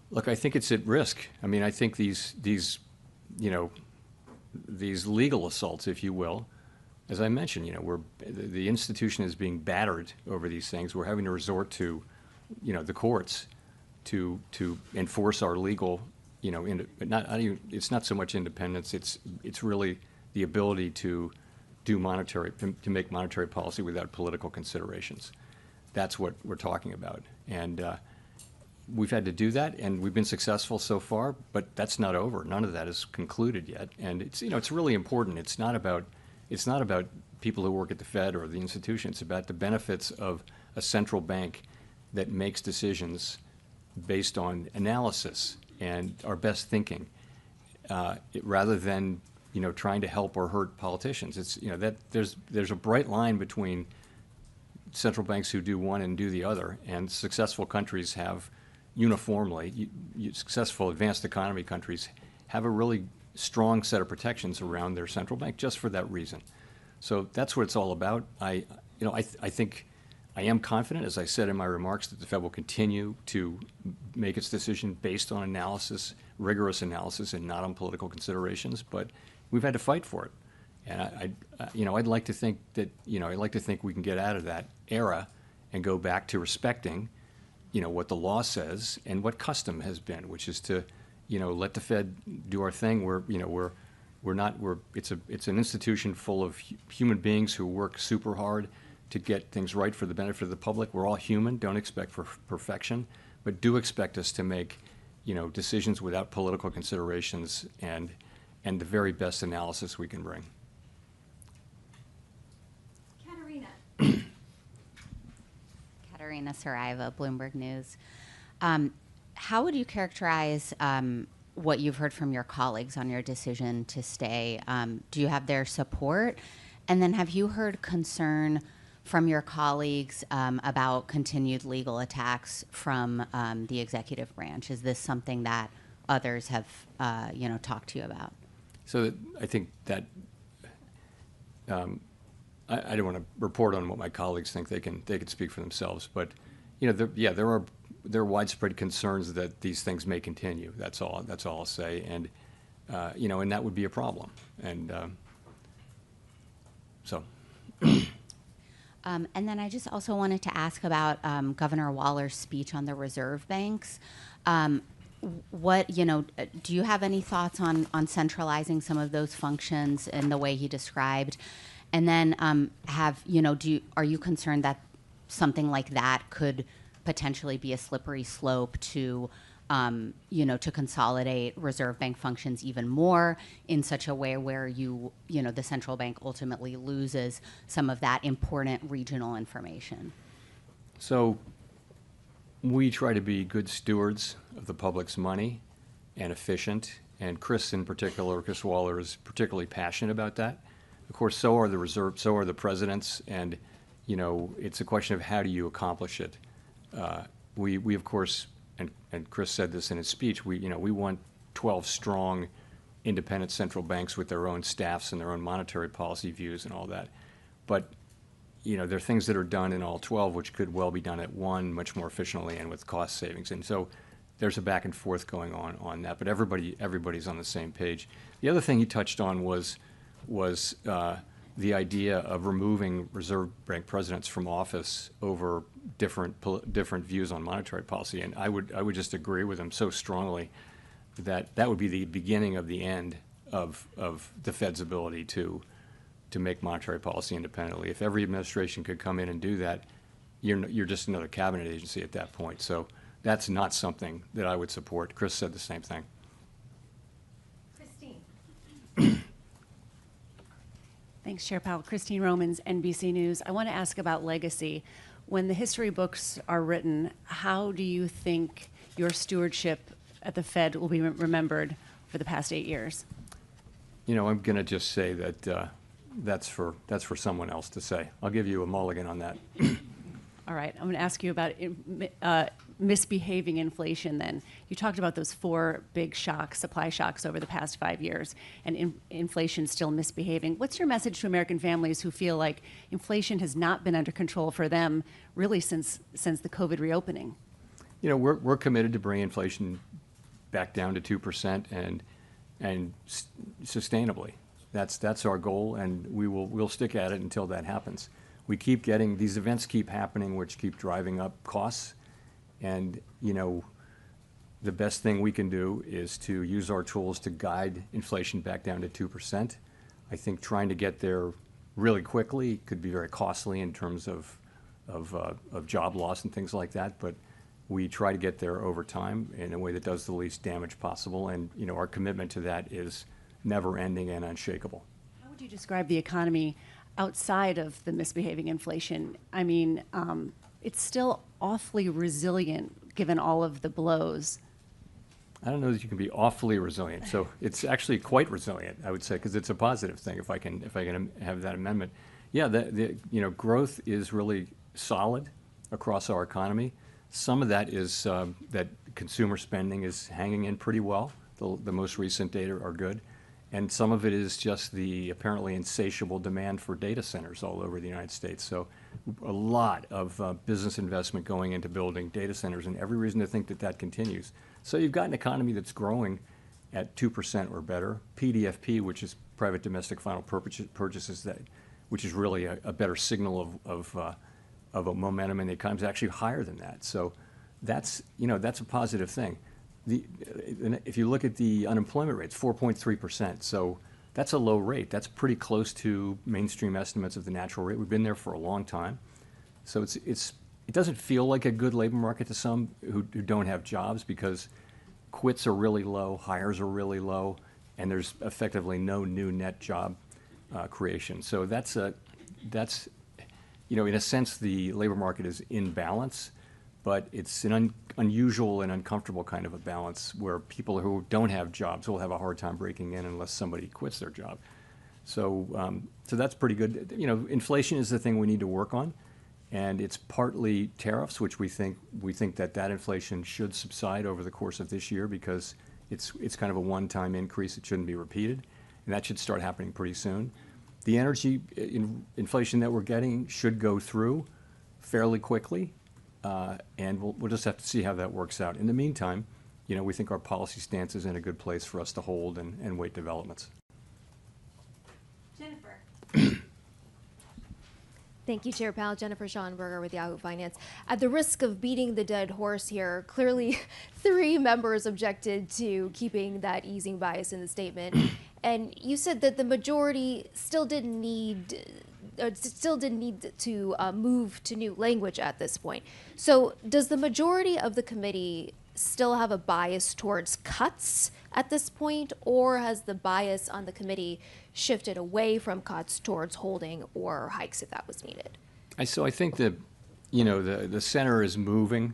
Look, I think it's at risk. I mean, I think these legal assaults, if you will, as I mentioned, the institution is being battered over these things. We're having to resort to, the courts to enforce our legal, it's not so much independence. It's really the ability to make monetary policy without political considerations. That's what we're talking about. And we've had to do that, and we've been successful so far, but that's not over. None of that is concluded yet. And it's really important. It's not about people who work at the Fed or the institution. It's about the benefits of a central bank that makes decisions based on analysis and our best thinking, rather than trying to help or hurt politicians. It's that there's a bright line between central banks who do one and do the other, and successful countries have uniformly, successful advanced economy countries have a really strong set of protections around their central bank just for that reason. So that's what it's all about. I think I am confident, as I said in my remarks, that the Fed will continue to make its decision based on analysis, rigorous analysis, and not on political considerations. But we've had to fight for it, and I'd like to think that we can get out of that era and go back to respecting, what the law says and what custom has been, which is to, let the Fed do our thing. It's an institution full of human beings who work super hard to get things right for the benefit of the public. We're all human. Don't expect perfection, but do expect us to make, decisions without political considerations and the very best analysis we can bring. Katerina Saraiva, Bloomberg News. How would you characterize what you've heard from your colleagues on your decision to stay? Do you have their support? And then have you heard concern from your colleagues about continued legal attacks from the executive branch? Is this something that others have, talked to you about? So I think that I don't want to report on what my colleagues think. They can speak for themselves. But there are widespread concerns that these things may continue. That's all I'll say. And and that would be a problem. And so. And then I just also wanted to ask about Governor Waller's speech on the reserve banks. Do you have any thoughts on centralizing some of those functions in the way he described? And then are you concerned that something like that could potentially be a slippery slope to consolidate reserve bank functions even more in such a way where the central bank ultimately loses some of that important regional information? So we try to be good stewards of the public's money and efficient, and Chris Waller is particularly passionate about that. Of course, so are the presidents, and it's a question of how do you accomplish it. We of course, and Chris said this in his speech, we want 12 strong, independent central banks with their own staffs and their own monetary policy views and all that. But there are things that are done in all 12 which could well be done at one much more efficiently and with cost savings. And so there's a back and forth going on that, but everybody's on the same page. The other thing he touched on was the idea of removing Reserve Bank presidents from office over different views on monetary policy. And I would just agree with him so strongly that would be the beginning of the end of the Fed's ability to make monetary policy independently. If every administration could come in and do that, you're just another cabinet agency at that point. So that's not something that I would support. Chris said the same thing. Christine. Thanks, Chair Powell. Christine Romans, NBC News. I want to ask about legacy. When the history books are written, how do you think your stewardship at the Fed will be remembered for the past 8 years? I'm going to just say that that's for someone else to say. I'll give you a mulligan on that. All right, I'm going to ask you about misbehaving inflation then. You talked about those 4 big shocks, supply shocks over the past 5 years, and inflation still misbehaving. What's your message to American families who feel like inflation has not been under control for them really since the COVID reopening? We're committed to bring inflation back down to 2% and sustainably. That's our goal, and we'll stick at it until that happens. We keep getting these events keep happening, which keep driving up costs, and the best thing we can do is to use our tools to guide inflation back down to 2%. I think trying to get there really quickly could be very costly in terms of job loss and things like that, but we try to get there over time in a way that does the least damage possible, and our commitment to that is never ending and unshakable. How would you describe the economy outside of the misbehaving inflation? I mean, it's still awfully resilient given all of the blows. I don't know that you can be awfully resilient. So it's actually quite resilient, I would say, because it's a positive thing. If I can have that amendment, yeah, growth is really solid across our economy. Some of that is that consumer spending is hanging in pretty well. The most recent data are good. And some of it is just the apparently insatiable demand for data centers all over the United States. So a lot of business investment going into building data centers, and every reason to think that continues. So you've got an economy that's growing at 2% or better. PDFP, which is private domestic final purchases, which is really a better signal of a momentum in the economy, is actually higher than that. So that's a positive thing. If you look at the unemployment rate, it's 4.3%. So that's a low rate. That's pretty close to mainstream estimates of the natural rate. We've been there for a long time. So it doesn't feel like a good labor market to some who don't have jobs, because quits are really low, hires are really low, and there's effectively no new net job creation. So that's in a sense, the labor market is in balance, but it's an unusual and uncomfortable kind of a balance where people who don't have jobs will have a hard time breaking in unless somebody quits their job. So that's pretty good. Inflation is the thing we need to work on, and it's partly tariffs, which we think that inflation should subside over the course of this year, because it's kind of a one-time increase. It shouldn't be repeated, and that should start happening pretty soon. The energy inflation that we're getting should go through fairly quickly. And we'll just have to see how that works out. In the meantime, we think our policy stance is in a good place for us to hold and wait developments. Jennifer. Thank you, Chair Powell. Jennifer Schonberger with Yahoo Finance. At the risk of beating the dead horse here, clearly 3 members objected to keeping that easing bias in the statement. And you said that the majority still didn't need to move to new language at this point. So does the majority of the committee still have a bias towards cuts at this point, or has the bias on the committee shifted away from cuts towards holding or hikes if that was needed? So I think that, the center is moving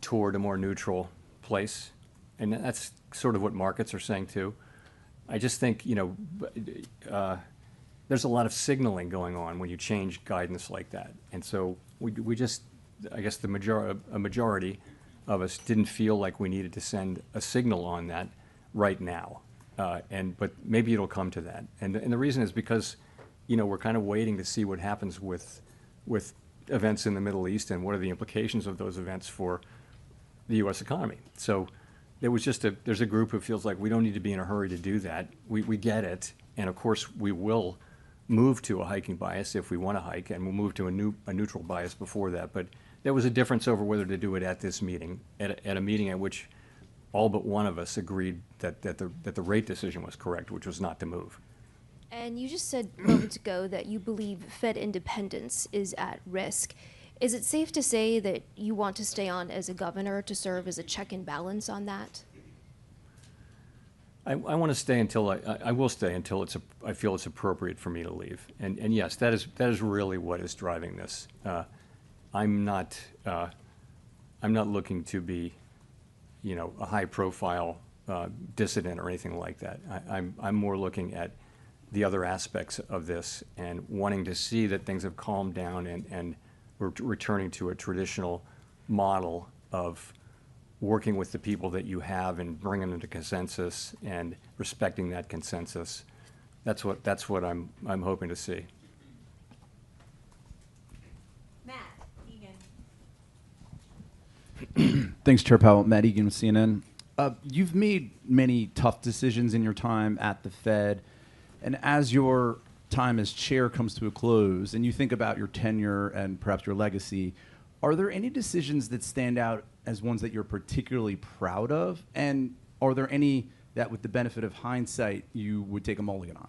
toward a more neutral place, and that's sort of what markets are saying too. I just think, there's a lot of signaling going on when you change guidance like that. And so we just, I guess a majority of us didn't feel like we needed to send a signal on that right now. But maybe it'll come to that. And the reason is because, we're kind of waiting to see what happens with events in the Middle East and what are the implications of those events for the U.S. economy. So there's a group who feels like we don't need to be in a hurry to do that. We get it, and of course we will move to a hiking bias if we want to hike, and we'll move to a neutral bias before that. But there was a difference over whether to do it at this meeting, at a meeting at which all but one of us agreed that the rate decision was correct, which was not to move. And you just said moments ago that you believe Fed independence is at risk. Is it safe to say that you want to stay on as a governor to serve as a check and balance on that? I want to stay until I will stay until I feel it's appropriate for me to leave. And yes, that is really what is driving this. I'm not looking to be, a high profile dissident or anything like that. I'm more looking at the other aspects of this and wanting to see that things have calmed down and we're returning to a traditional model of working with the people that you have and bringing them to consensus and respecting that consensus. That's what I'm hoping to see. Matt Egan. Thanks, Chair Powell. Matt Egan with CNN. You've made many tough decisions in your time at the Fed, and as your time as chair comes to a close and you think about your tenure and perhaps your legacy, are there any decisions that stand out as ones that you're particularly proud of? And are there any that, with the benefit of hindsight, you would take a mulligan on?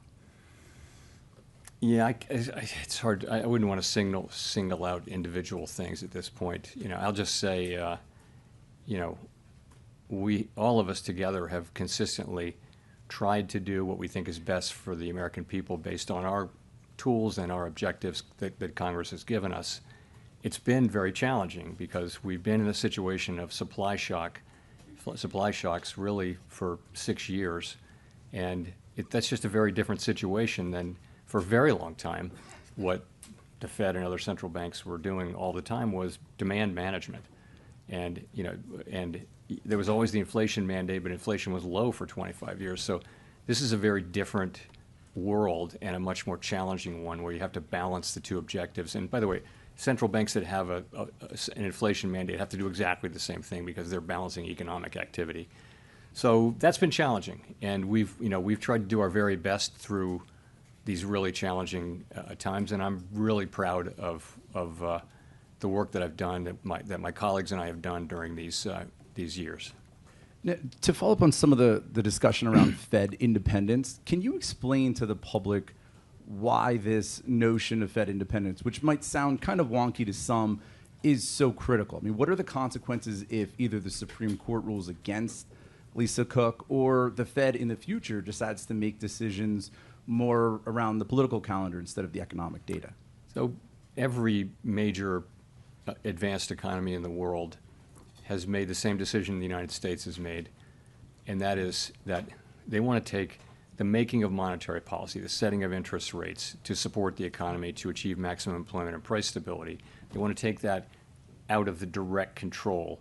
Yeah, it's hard. I wouldn't want to single out individual things at this point. I'll just say, we, all of us together, have consistently tried to do what we think is best for the American people based on our tools and our objectives that Congress has given us. It's been very challenging because we've been in a situation of supply shocks really for 6 years, and that's just a very different situation than for a very long time. What the Fed and other central banks were doing all the time was demand management, and there was always the inflation mandate, but inflation was low for 25 years. So this is a very different world and a much more challenging one where you have to balance the two objectives. And by the way, central banks that have an inflation mandate have to do exactly the same thing because they're balancing economic activity. So that's been challenging, and we've tried to do our very best through these really challenging times, and I'm really proud of the work that I've done, that my colleagues and I have done during these years. Now, to follow up on some of the discussion around Fed independence, can you explain to the public why this notion of Fed independence, which might sound kind of wonky to some, is so critical? I mean, what are the consequences if either the Supreme Court rules against Lisa Cook or the Fed in the future decides to make decisions more around the political calendar instead of the economic data? So every major advanced economy in the world has made the same decision the United States has made, and that is that they want to take the making of monetary policy, the setting of interest rates to support the economy, to achieve maximum employment and price stability. They want to take that out of the direct control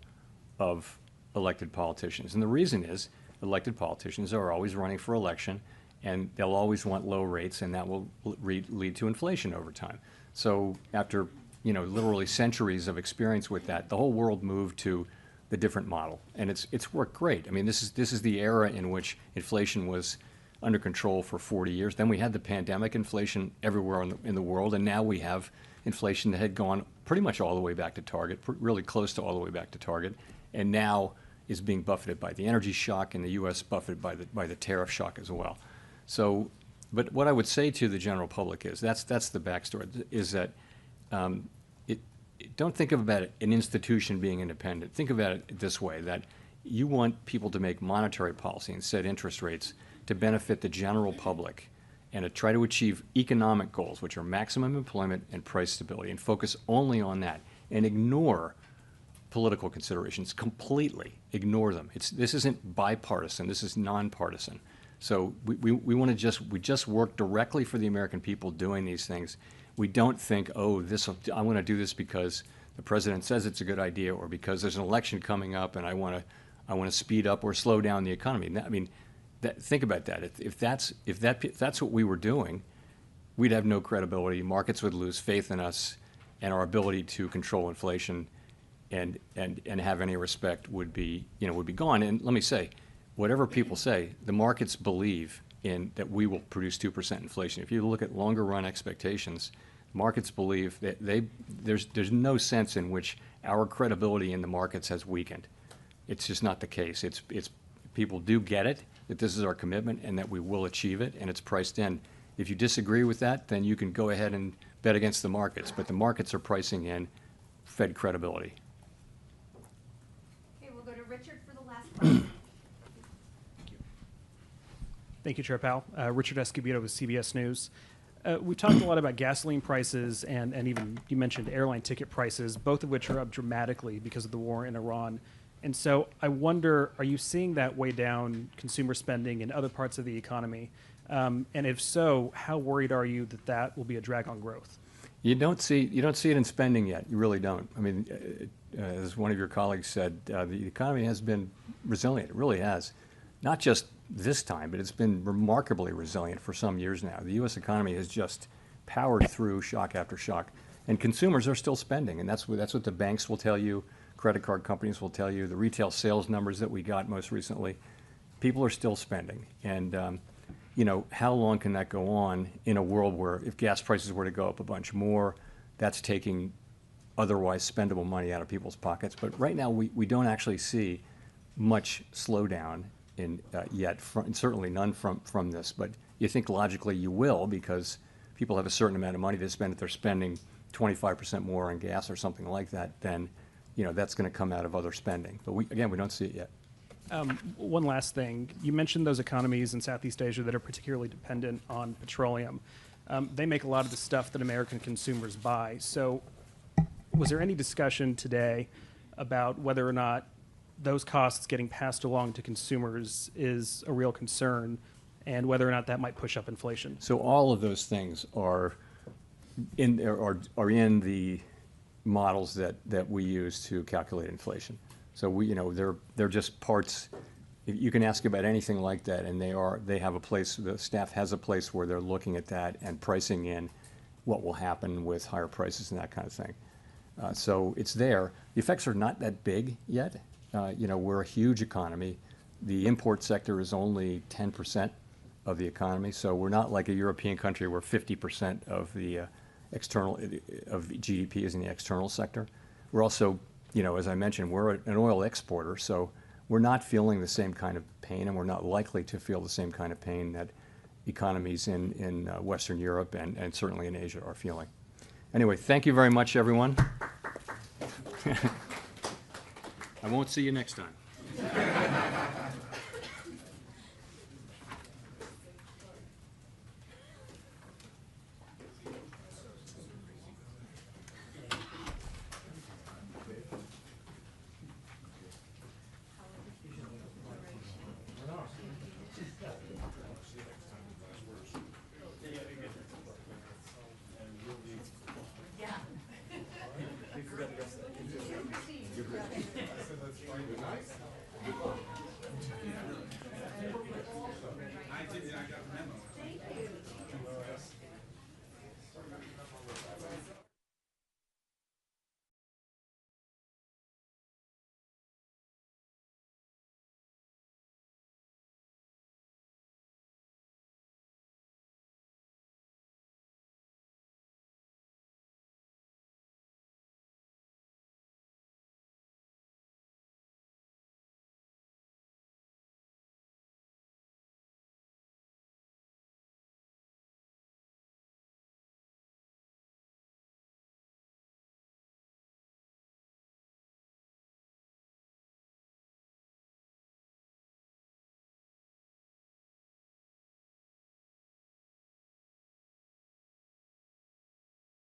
of elected politicians. And the reason is elected politicians are always running for election, and they'll always want low rates, and that will lead to inflation over time. So after literally centuries of experience with that, the whole world moved to the different model, and it's worked great. I mean, this is the era in which inflation was under control for 40 years. Then we had the pandemic, inflation everywhere in the world, and now we have inflation that had gone pretty much all the way back to target, really close to all the way back to target, and now is being buffeted by the energy shock, and the U.S. buffeted by the tariff shock as well. So, but what I would say to the general public is that's the backstory, is that don't think about an institution being independent. Think about it this way, that you want people to make monetary policy and set interest rates to benefit the general public and to try to achieve economic goals, which are maximum employment and price stability, and focus only on that and ignore political considerations completely. Ignore them. This isn't bipartisan. This is nonpartisan. So we want to just work directly for the American people doing these things. We don't think, oh, I want to do this because the president says it's a good idea, or because there's an election coming up and I want to speed up or slow down the economy. I mean, think about that. If that's what we were doing, we'd have no credibility. Markets would lose faith in us, and our ability to control inflation and have any respect would be gone. And let me say, whatever people say, the markets believe in that we will produce 2% inflation. If you look at longer run expectations, markets believe that there's no sense in which our credibility in the markets has weakened. It's just not the case. It's people do get it, that this is our commitment and that we will achieve it, and it's priced in. If you disagree with that, then you can go ahead and bet against the markets, but the markets are pricing in Fed credibility. Okay, we'll go to Richard for the last question. Thank you, Chair Powell. Richard Escobedo with CBS News. We talked a lot about gasoline prices and even you mentioned airline ticket prices, both of which are up dramatically because of the war in Iran. And so I wonder, are you seeing that weigh down consumer spending in other parts of the economy? And if so, how worried are you that that will be a drag on growth? You don't see it in spending yet. You really don't. I mean, as one of your colleagues said, the economy has been resilient. It really has. Not just this time, but it's been remarkably resilient for some years now. The U.S. economy has just powered through shock after shock, and consumers are still spending, and that's what the banks will tell you, credit card companies will tell you, the retail sales numbers that we got most recently. People are still spending, and how long can that go on in a world where if gas prices were to go up a bunch more, that's taking otherwise spendable money out of people's pockets. But right now, we don't actually see much slowdown yet, and certainly none from this. But you think logically you will, because people have a certain amount of money to spend. If they're spending 25% more on gas or something like that, then that's going to come out of other spending. But we don't see it yet. One last thing. You mentioned those economies in Southeast Asia that are particularly dependent on petroleum. They make a lot of the stuff that American consumers buy. So was there any discussion today about whether or not those costs getting passed along to consumers is a real concern, and whether or not that might push up inflation? So all of those things are in the models that we use to calculate inflation. So they're just parts. You can ask about anything like that, and they have a place. The staff has a place where they're looking at that and pricing in what will happen with higher prices and that kind of thing. So it's there. The effects are not that big yet. We're a huge economy. The import sector is only 10% of the economy, so we're not like a European country where 50% of the external of GDP is in the external sector. We're also, as I mentioned, we're an oil exporter, so we're not feeling the same kind of pain, and we're not likely to feel the same kind of pain that economies in Western Europe and certainly in Asia are feeling. Anyway, thank you very much, everyone. I won't see you next time.